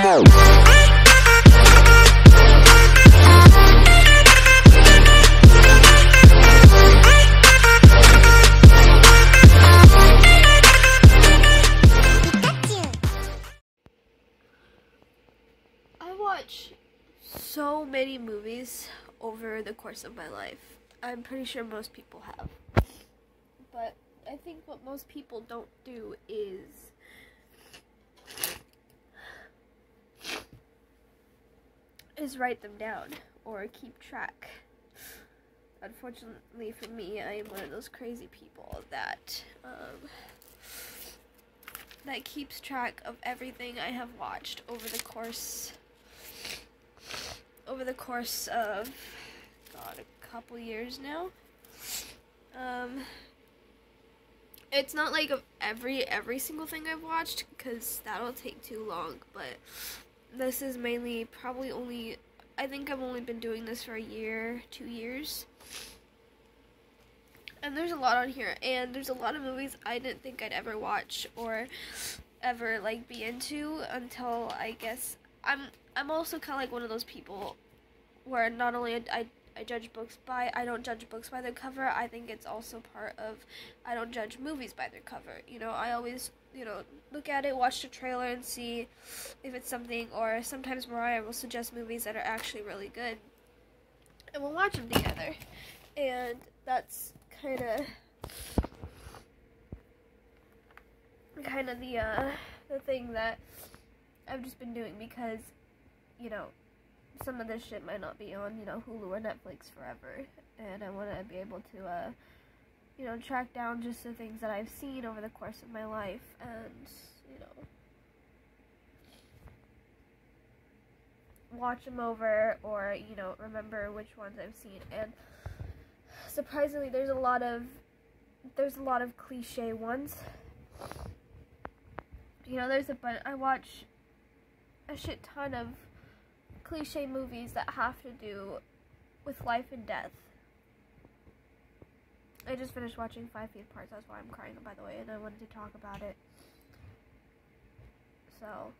watch so many movies over the course of my life. I'm pretty sure most people have. But I think what most people don't do is write them down or keep track. Unfortunately for me, I am one of those crazy people that keeps track of everything I have watched over the course of, God, a couple years now. It's not like of every single thing I've watched, because that'll take too long, but this is mainly probably only, I think I've only been doing this for a year, 2 years. And there's a lot on here, and there's a lot of movies I didn't think I'd ever watch or ever like be into until, I guess, I'm also kind of like one of those people where not only I judge books by, I don't judge books by their cover, I think it's also part of, I don't judge movies by their cover. You know, I always, look at it, watch the trailer, and see if it's something, or sometimes Mariah will suggest movies that are actually really good, and we'll watch them together. And that's kind of the thing that I've just been doing, because, some of this shit might not be on, Hulu or Netflix forever, and I want to be able to, track down just the things that I've seen over the course of my life, and, watch them over, or, remember which ones I've seen. And surprisingly, there's a lot of cliche ones. I watch a shit ton of cliche movies that have to do with life and death. I just finished watching 5 Feet Apart, that's why I'm crying, by the way, and I wanted to talk about it. So,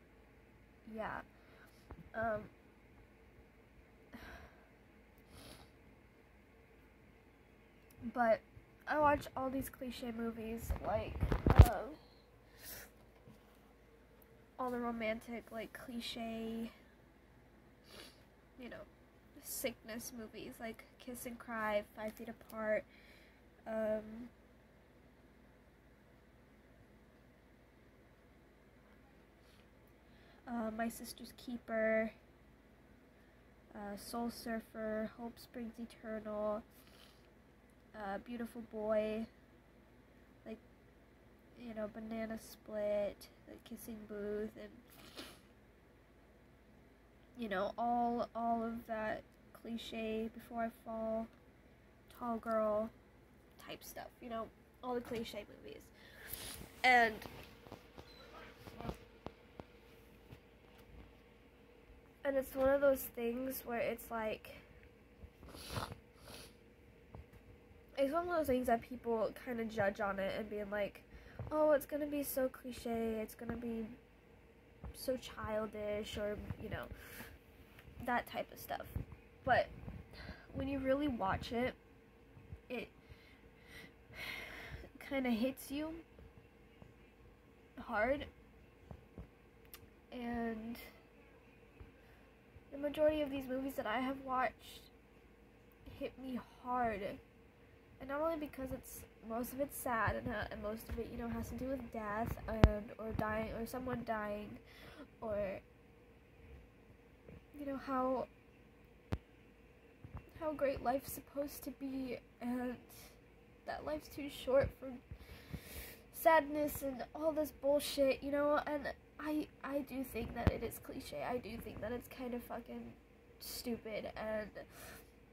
yeah. But I watch all these cliche movies, like, all the romantic, like, cliche, sickness movies, like Kiss and Cry, 5 Feet Apart, My Sister's Keeper, Soul Surfer, Hope Springs Eternal, Beautiful Boy, like, Banana Split, The Kissing Booth, and, all of that cliche, Before I Fall, Tall Girl type stuff, all the cliche movies. And it's one of those things where it's like, it's one of those things that people kind of judge on it and being like, oh, it's gonna be so cliche, it's gonna be so childish, or, that type of stuff. But when you really watch it, it kind of hits you hard, and the majority of these movies that I have watched hit me hard. And not only because most of it's sad, and most of it, has to do with death, or dying, or someone dying, or, how great life's supposed to be, and that life's too short for sadness and all this bullshit, and I do think that it is cliche. I do think that it's kind of fucking stupid, and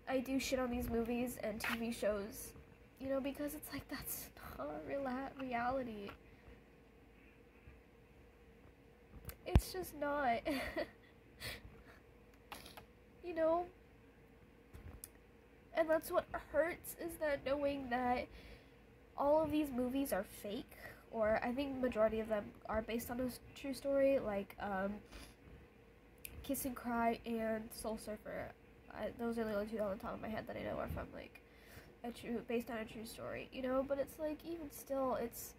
I do shit on these movies and TV shows, because it's like, that's not reality. It's just not. And that's what hurts, is that knowing that all of these movies are fake, or I think majority of them are based on a true story, like, Kiss and Cry and Soul Surfer. Those are the only two on the top of my head that I know are from like based on a true story, you know. But it's like, even still, it's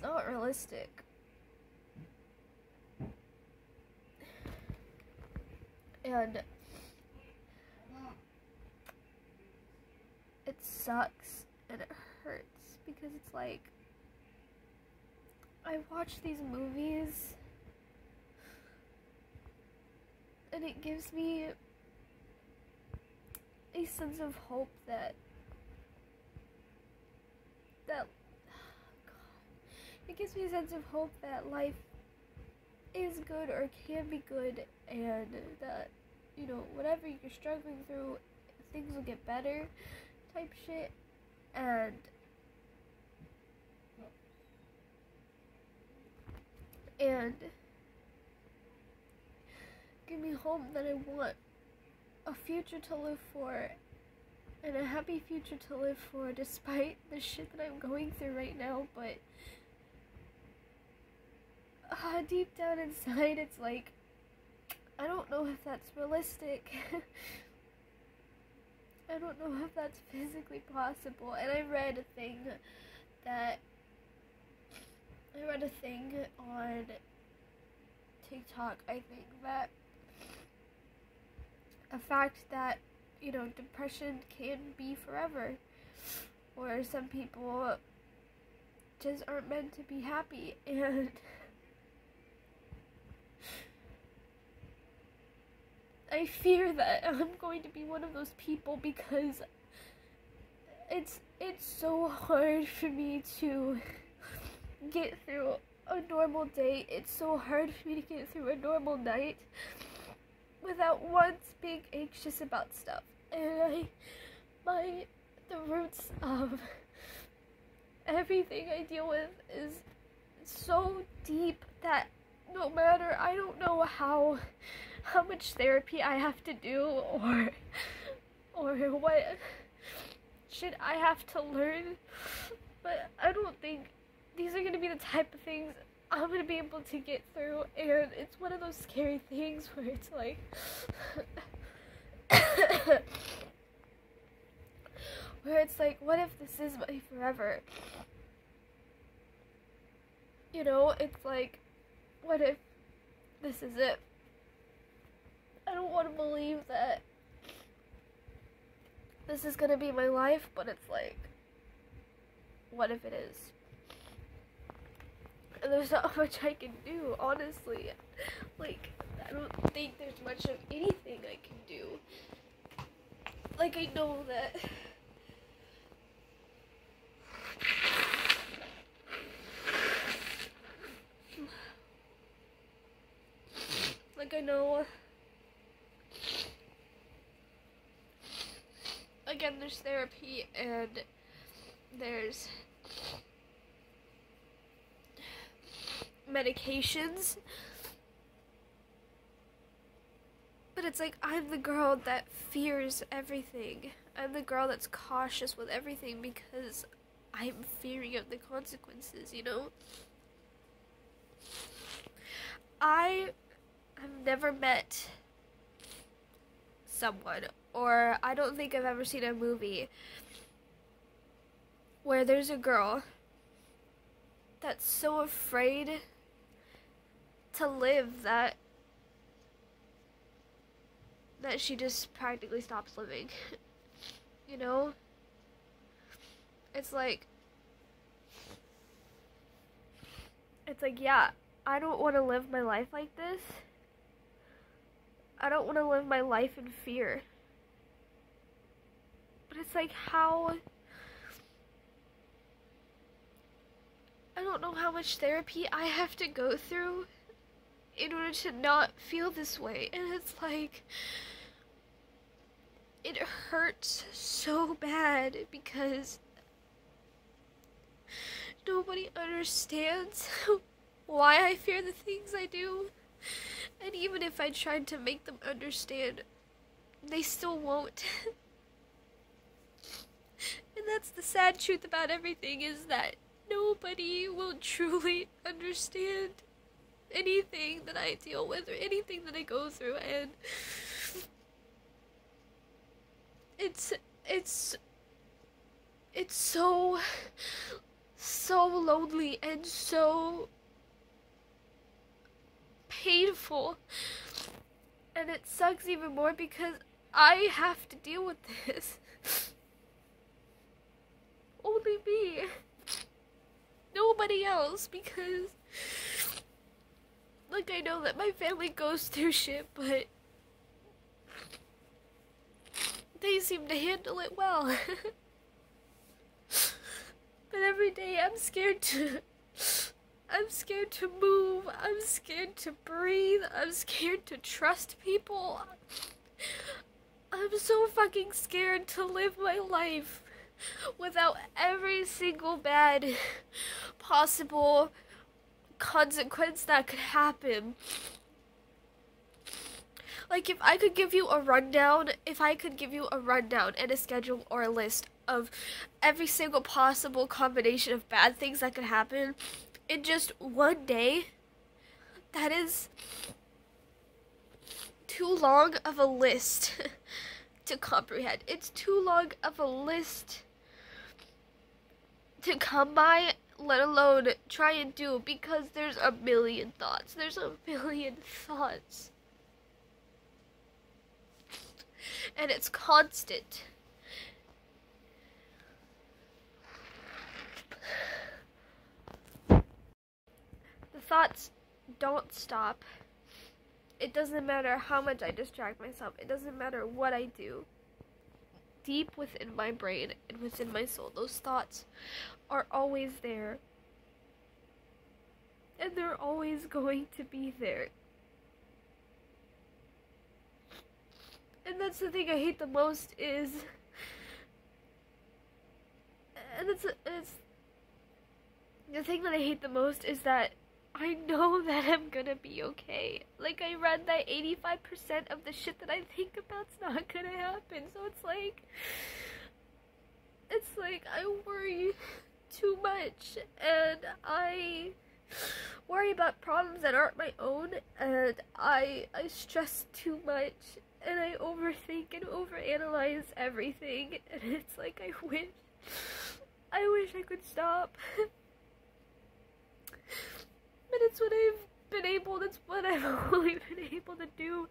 not realistic. And it sucks and it hurts because it's like, I watch these movies and it gives me a sense of hope that it gives me a sense of hope that life is good or can be good, and that, you know, whatever you're struggling through, things will get better type shit. And give me hope that I want a future to live for, and a happy future to live for, despite the shit that I'm going through right now. But deep down inside, it's like, I don't know if that's realistic. I don't know if that's physically possible. And I read a thing on TikTok, I think, that a fact that, you know, depression can be forever, or some people just aren't meant to be happy. And I fear that I'm going to be one of those people, because it's so hard for me to get through a normal day. It's so hard for me to get through a normal night without once being anxious about stuff. And the roots of everything I deal with is so deep that no matter, I don't know how much therapy I have to do, or what shit I have to learn, but I don't think these are going to be the type of things I'm going to be able to get through. And it's one of those scary things where it's like what if this is my forever? You know, it's like, what if this is it? I don't want to believe that this is gonna be my life, but it's like, what if it is? And there's not much I can do, honestly. Like, I don't think there's much of anything I can do. Like, I know that again, there's therapy and there's medications, but it's like, I'm the girl that fears everything. I'm the girl that's cautious with everything because I'm fearing of the consequences, you know? I have never met someone, or I don't think I've ever seen a movie where there's a girl that's so afraid to live that she just practically stops living. You know? It's like, yeah, I don't want to live my life like this. I don't want to live my life in fear. But it's like, how... I don't know how much therapy I have to go through in order to not feel this way. And it's like, it hurts so bad because nobody understands why I fear the things I do. And even if I tried to make them understand, they still won't. And that's the sad truth about everything, is that nobody will truly understand. And anything that I deal with or anything that I go through, and it's so lonely and so painful, and it sucks even more because I have to deal with this. Only me. Nobody else, because like, I know that my family goes through shit, but they seem to handle it well. But every day I'm scared to move, I'm scared to breathe, I'm scared to trust people. I'm so fucking scared to live my life without every single bad possible consequence that could happen. Like, if I could give you a rundown and a schedule or a list of every single possible combination of bad things that could happen in just one day, that is too long of a list to comprehend. It's too long of a list to come by, let alone try and do, because there's a million thoughts. And it's constant. The thoughts don't stop. It doesn't matter how much I distract myself. It doesn't matter what I do. Deep within my brain and within my soul, those thoughts are always there. And they're always going to be there. And that's the thing I hate the most is... And it's the thing that I hate the most is that I know that I'm gonna be okay. Like, I read that 85% of the shit that I think about's not gonna happen. So it's like I worry too much, and I worry about problems that aren't my own, and I stress too much, and I overthink and overanalyze everything, and it's like I wish I could stop. But it's what that's what I've only been able to do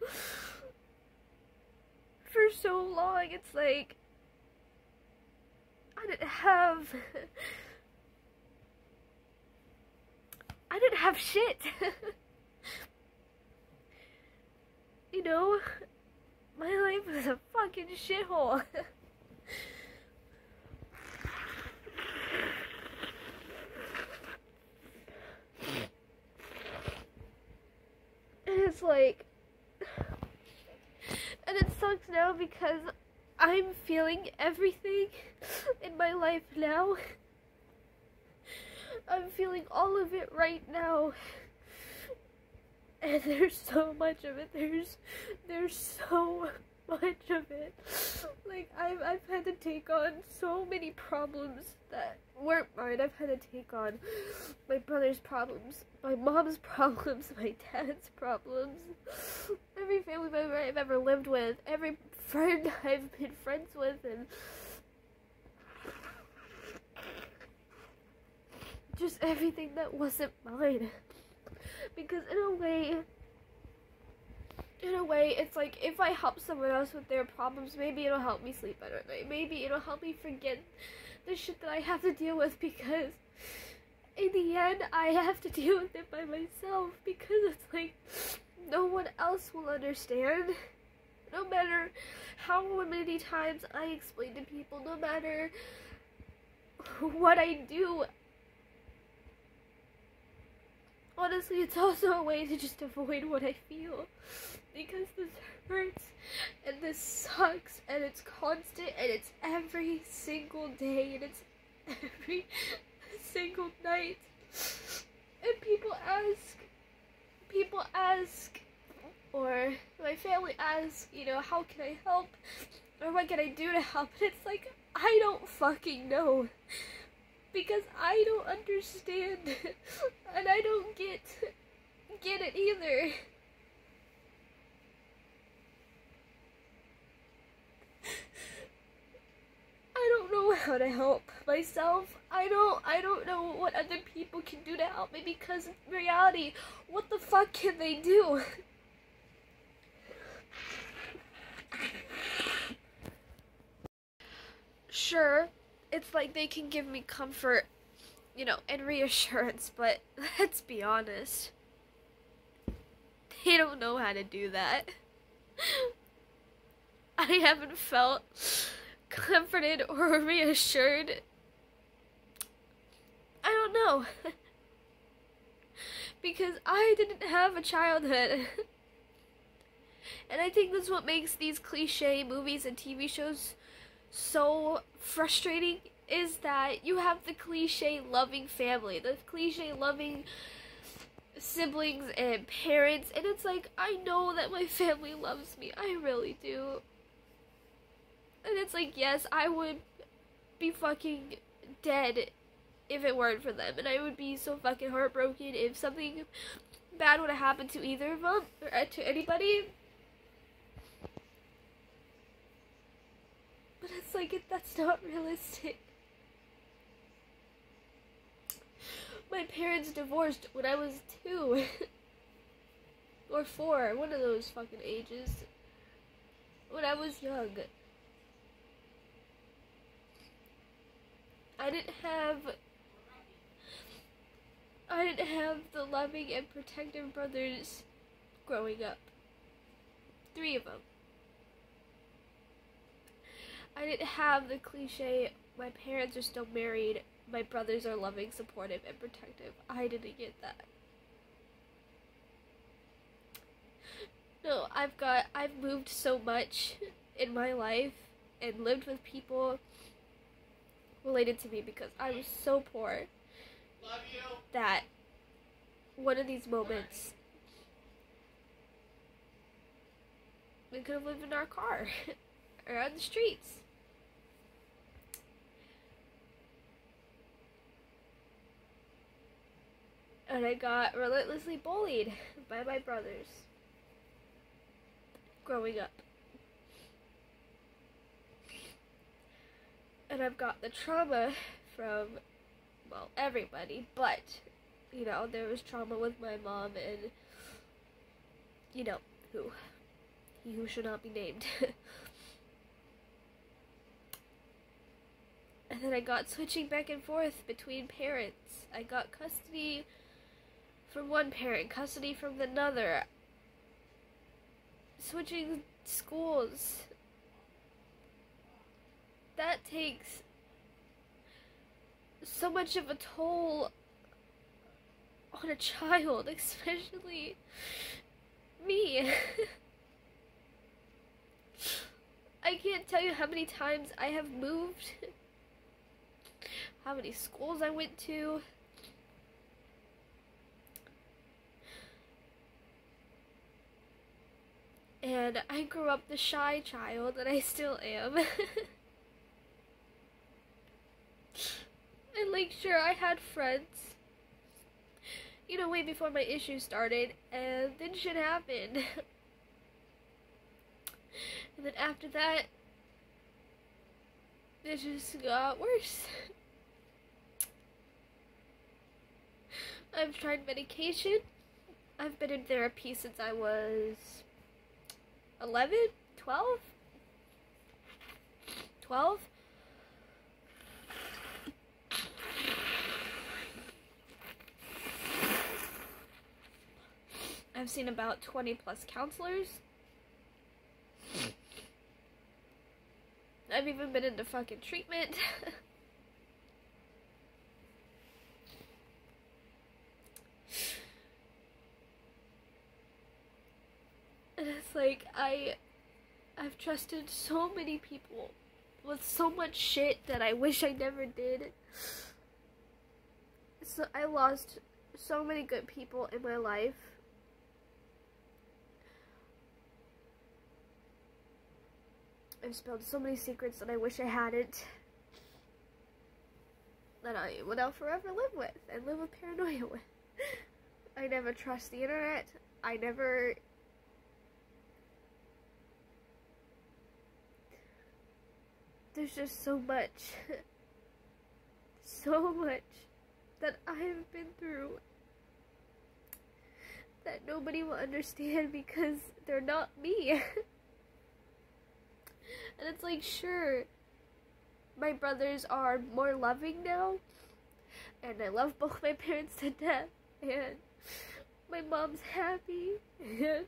for so long. It's like, I didn't have shit. You know, my life was a fucking shithole. And it's like, and it sucks now because I'm feeling everything in my life now. I'm feeling all of it right now. And there's so much of it. There's so much of it. Like, I've had to take on so many problems that weren't mine. I've had to take on my brother's problems, my mom's problems, my dad's problems, every family member I've ever lived with, every friend I've been friends with, and just everything that wasn't mine. Because in a way, it's like, if I help someone else with their problems, maybe it'll help me sleep better at night. Maybe it'll help me forget the shit that I have to deal with, because in the end, I have to deal with it by myself, because it's like, no one else will understand. No matter how many times I explain to people, no matter what I do. Honestly, it's also a way to just avoid what I feel, because this hurts, and this sucks, and it's constant, and it's every single day, and it's every single night. And people ask, or my family asks, you know, how can I help, or what can I do to help? And it's like, I don't fucking know. Because I don't understand, and I don't get it either. I don't know how to help myself. I don't know what other people can do to help me, because in reality, what the fuck can they do? Sure, it's like they can give me comfort, you know, and reassurance, but let's be honest. They don't know how to do that. I haven't felt comforted or reassured. I don't know. Because I didn't have a childhood. And I think that's what makes these cliche movies and TV shows so frustrating, is that you have the cliche loving family, the cliche loving siblings and parents, and it's like, I know that my family loves me, I really do. And it's like, yes, I would be fucking dead if it weren't for them, and I would be so fucking heartbroken if something bad would have happened to either of them, or to anybody. But it's like, that's not realistic. My parents divorced when I was 2. Or 4, one of those fucking ages. When I was young. I didn't have the loving and protective brothers growing up. 3 of them. I didn't have the cliche, my parents are still married, my brothers are loving, supportive, and protective. I didn't get that. No, I've moved so much in my life and lived with people related to me because I was so poor that one of these moments we could have lived in our car or on the streets. And I got relentlessly bullied by my brothers growing up. And I've got the trauma from, well, everybody, but, you know, there was trauma with my mom and, you know, he who should not be named. And then I got switching back and forth between parents. I got custody from one parent, custody from another, switching schools. That takes so much of a toll on a child, especially me. I can't tell you how many times I have moved, how many schools I went to. And I grew up the shy child, and I still am. And like, sure, I had friends, you know, way before my issues started, and then shit happened. And then after that, it just got worse. I've tried medication. I've been in therapy since I was 11, 12? 12? I've seen about 20 plus counselors. I've even been into fucking treatment. And it's like, I've trusted so many people with so much shit that I wish I never did. So I lost so many good people in my life. I've spilled so many secrets that I wish I hadn't, that I would now forever live with, and live with paranoia with. I never trust the internet. I never... There's just so much that I have been through that nobody will understand because they're not me. And it's like, sure, my brothers are more loving now, and I love both my parents to death, and my mom's happy, and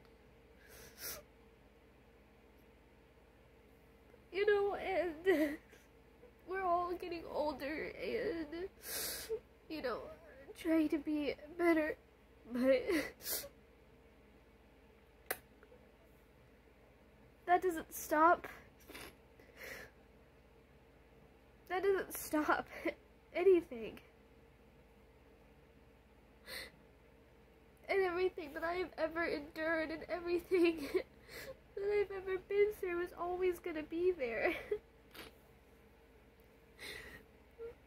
you know, and we're all getting older and, you know, trying to be better, but that doesn't stop anything. And everything that I have ever endured and everything that I've ever been through is always gonna be there.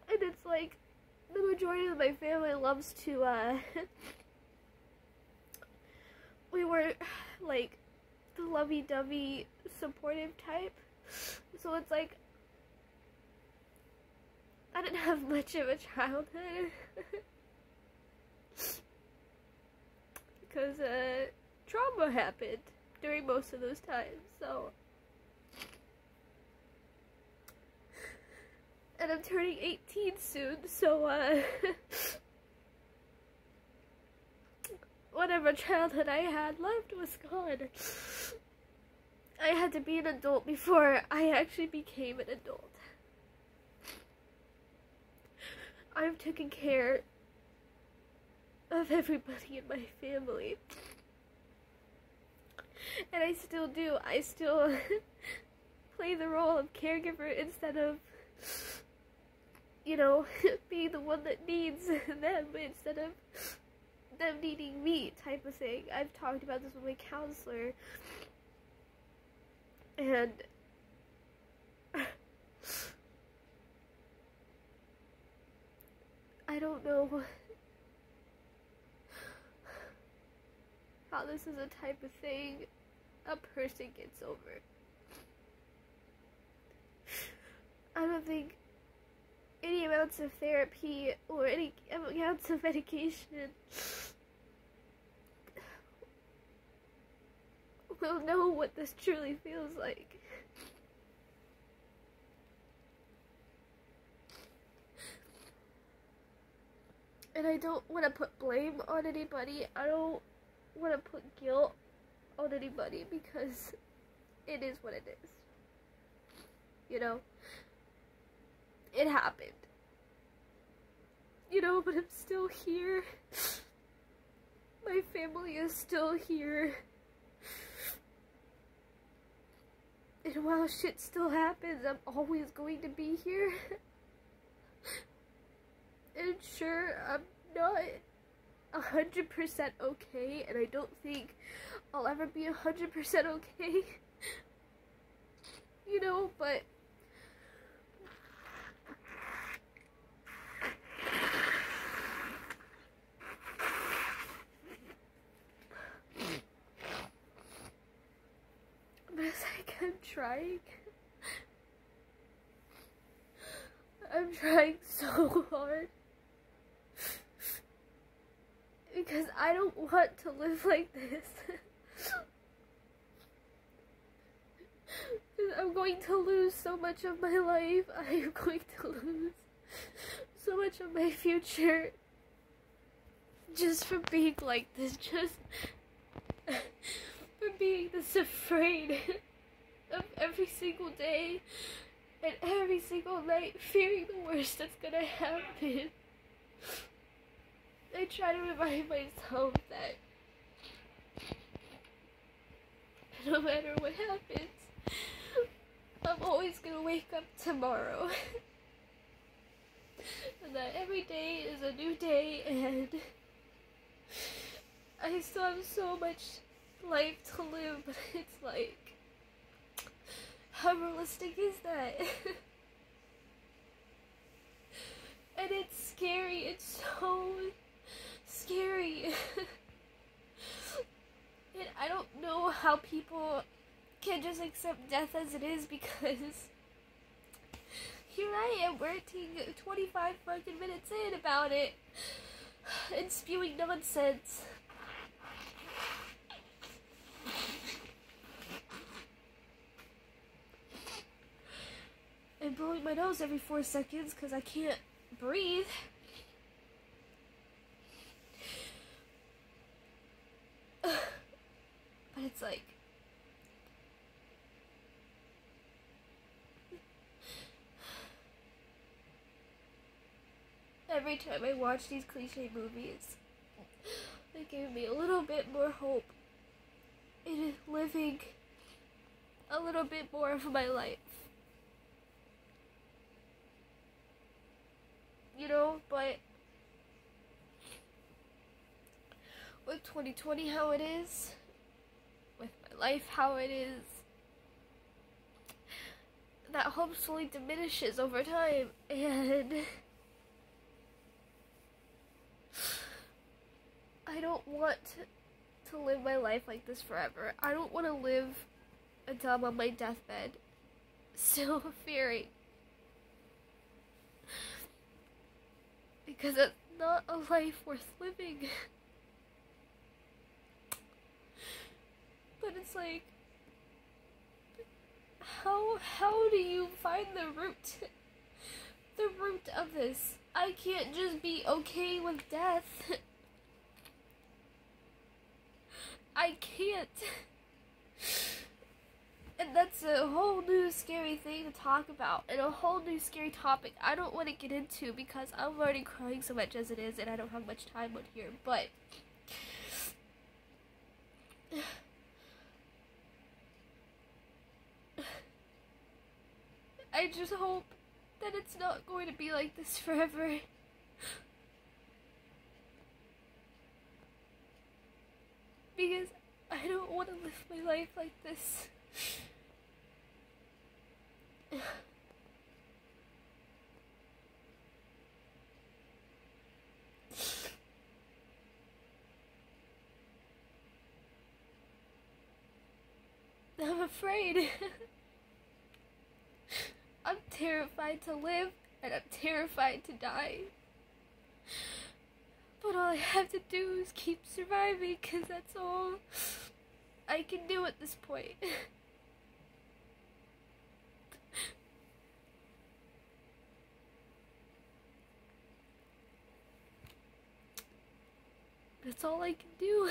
And it's like, the majority of my family loves to, we were, like, the lovey-dovey, supportive type. So it's like, I didn't have much of a childhood. Because, trauma happened during most of those times, so. And I'm turning 18 soon, so, whatever childhood I had left was gone. I had to be an adult before I actually became an adult. I've taken care of everybody in my family. And I still do. I still play the role of caregiver instead of, you know, being the one that needs them instead of them needing me type of thing. I've talked about this with my counselor. And I don't know how this is a type of thing a person gets over. I don't think any amounts of therapy or any amounts of medication will know what this truly feels like. And I don't want to put blame on anybody. I don't want to put guilt on anybody because it is what it is. You know? It happened. You know, but I'm still here. My family is still here. And while shit still happens, I'm always going to be here. And sure, I'm not 100% okay, and I don't think I'll ever be 100% okay. You know, but it's like I'm trying. I'm trying so hard. Because I don't want to live like this. I'm going to lose so much of my life. I'm going to lose so much of my future. Just for being like this. Just for being this afraid of every single day and every single night, fearing the worst that's gonna happen. I try to remind myself that no matter what happens, I'm always gonna wake up tomorrow. And that every day is a new day, and I still have so much life to live, but it's like, how realistic is that? And it's scary. It's so scary. And I don't know how people can just accept death as it is, because here I am ranting 25 fucking minutes in about it and spewing nonsense. And blowing my nose every 4 seconds because I can't breathe. But it's like, every time I watch these cliche movies, they give me a little bit more hope in living a little bit more of my life. You know, but with 2020 how it is, with my life how it is, that hope slowly diminishes over time, and I don't want to live my life like this forever. I don't want to live until I'm on my deathbed still fearing, because it's not a life worth living. But it's like, how do you find the root of this? I can't just be okay with death. I can't. And that's a whole new scary thing to talk about, and a whole new scary topic I don't want to get into because I'm already crying so much as it is and I don't have much time on here, but I just hope that it's not going to be like this forever. Because I don't want to live my life like this. I'm afraid. I'm terrified to live, and I'm terrified to die. But all I have to do is keep surviving, because that's all I can do at this point. That's all I can do.